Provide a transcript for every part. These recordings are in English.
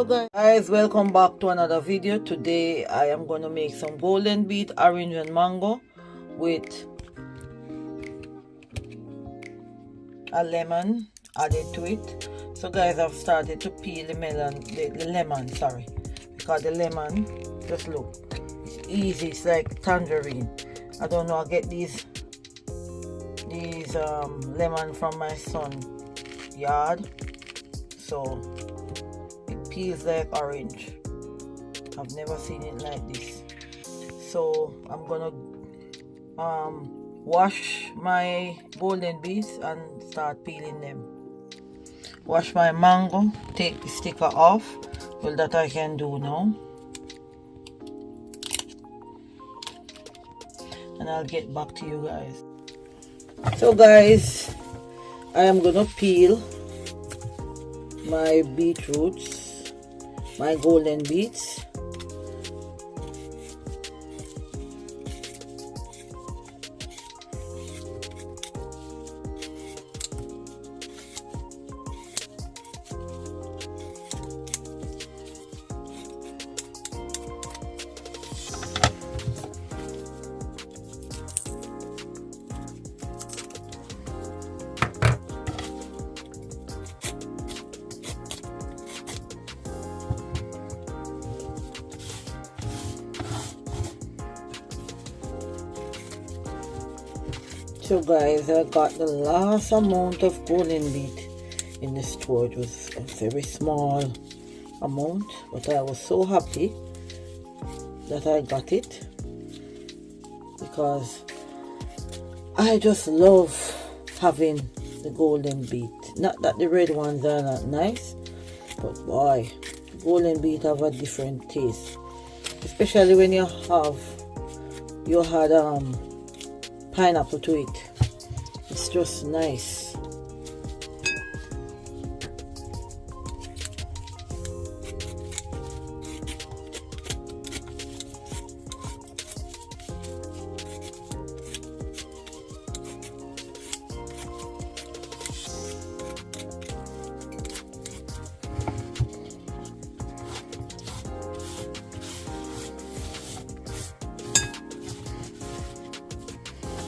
Hello guys, welcome back to another video. Today I am going to make some golden beet, orange and mango with a lemon added to it. So guys, I've started to peel the lemon, because the lemon, just look, it's easy, it's like tangerine. I don't know, I get these lemon from my son's yard, so it peels like orange. I've never seen it like this. So I'm gonna wash my golden beets and start peeling them. Wash my mango, take the sticker off. Well, that I can do now, and I'll get back to you guys. So guys, I am gonna peel my beetroots, my golden beets. So guys, I got the last amount of golden beet in the store. It was a very small amount, but I was so happy that I got it, because I just love having the golden beet. Not that the red ones are not nice, but boy, golden beet have a different taste, especially when you had pineapple to it. It's just nice.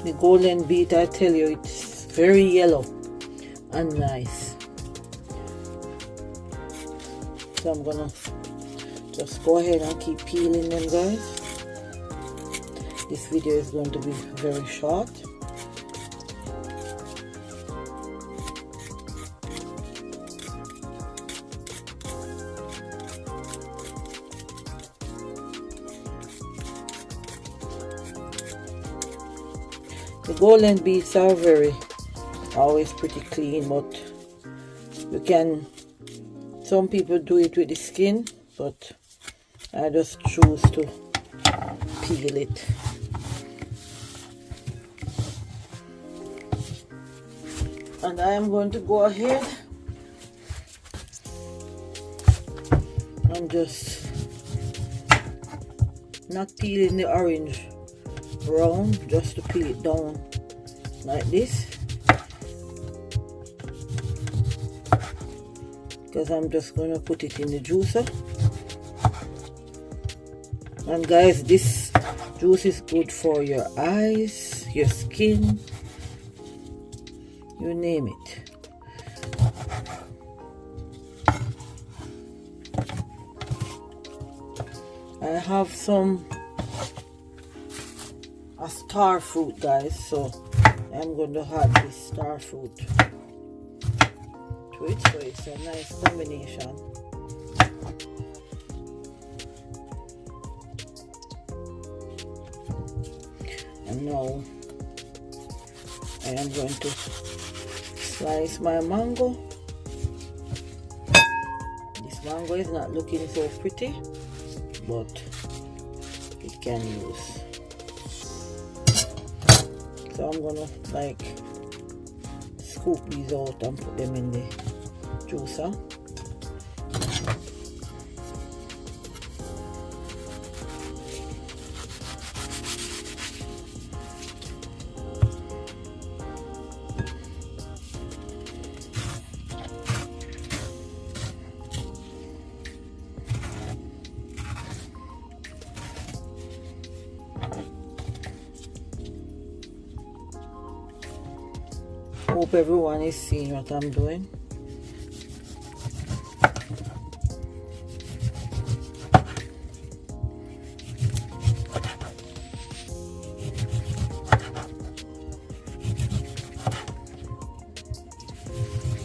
The golden beet, I tell you, it's very yellow and nice. So I'm gonna just go ahead and keep peeling them, guys. This video is going to be very short. The golden beets are always pretty clean, but some people do it with the skin, but I just choose to peel it. And I am going to go ahead and just not peeling the orange brown, just to peel it down like this, because I'm just going to put it in the juicer. And guys, this juice is good for your eyes, your skin, you name it. I have a star fruit, guys, so I'm going to add this star fruit to it, so it's a nice combination. And now I am going to slice my mango. This mango is not looking so pretty, but it can use. So I'm gonna scoop these out and put them in the juicer. hope everyone is seeing what I'm doing.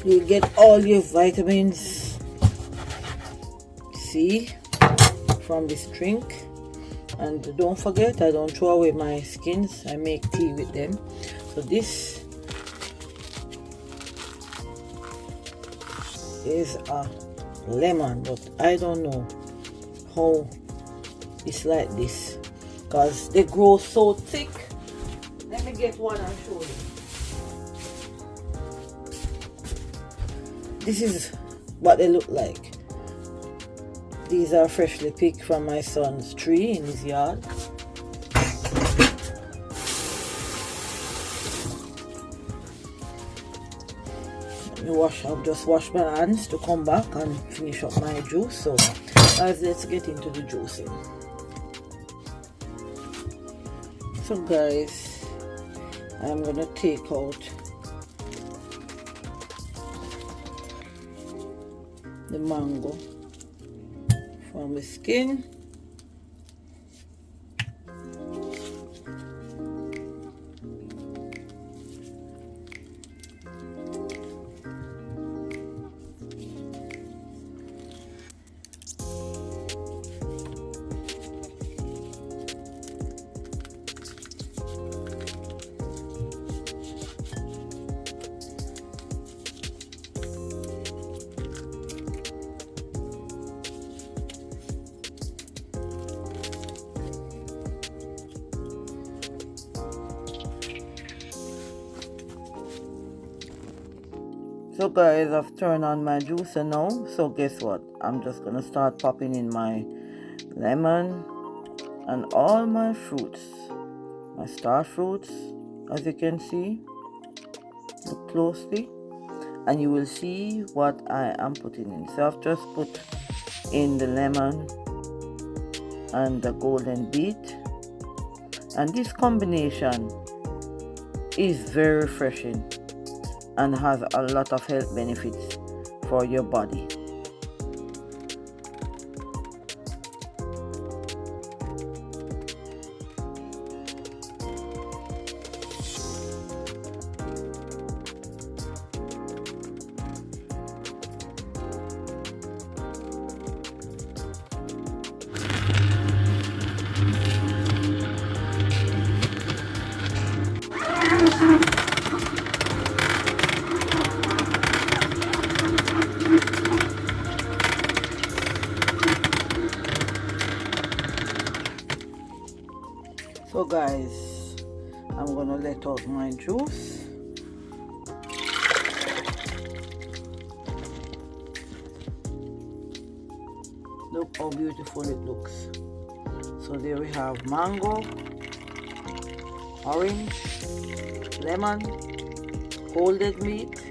You get all your vitamins C from this drink. And don't forget, I don't throw away my skins. I make tea with them. So this is a lemon, but I don't know how it's like this because they grow so thick. Let me get one and show you. This is what they look like. These are freshly picked from my son's tree in his yard. I'll just wash my hands to come back and finish up my juice. So guys, let's get into the juicing. So guys, I'm gonna take out the mango from the skin. So guys, I've turned on my juicer now. So guess what? I'm just gonna start popping in my lemon and all my fruits, my star fruits, as you can see. Look closely and you will see what I am putting in. So I've just put in the lemon and the golden beet, and this combination is very refreshing and has a lot of health benefits for your body. So guys, I'm gonna let out my juice. Look how beautiful it looks. So there we have mango, orange, lemon, golden beet,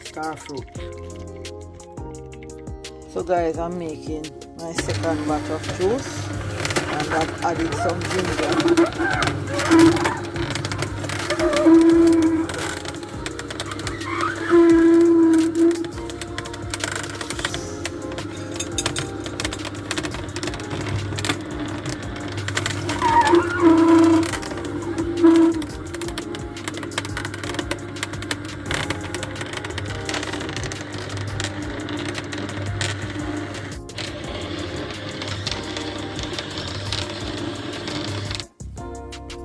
star fruit. So guys, I'm making my second batch of juice. And I've added some ginger.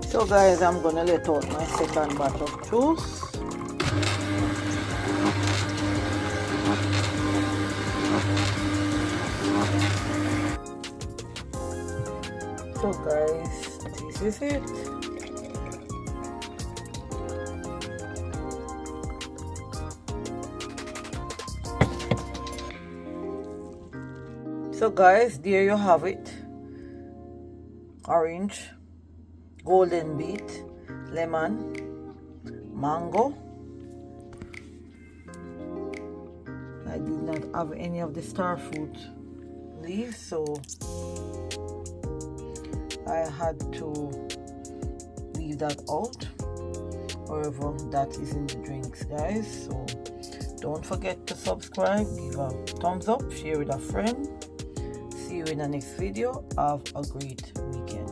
So guys, I'm gonna let out my second batch of juice. So guys, this is it. So guys, there you have it. Orange, golden beet, lemon, mango. I did not have any of the star fruit leaves, so I had to leave that out. wherever that is in the drinks, guys. So don't forget to subscribe, give a thumbs up, share with a friend. See you in the next video. Have a great weekend.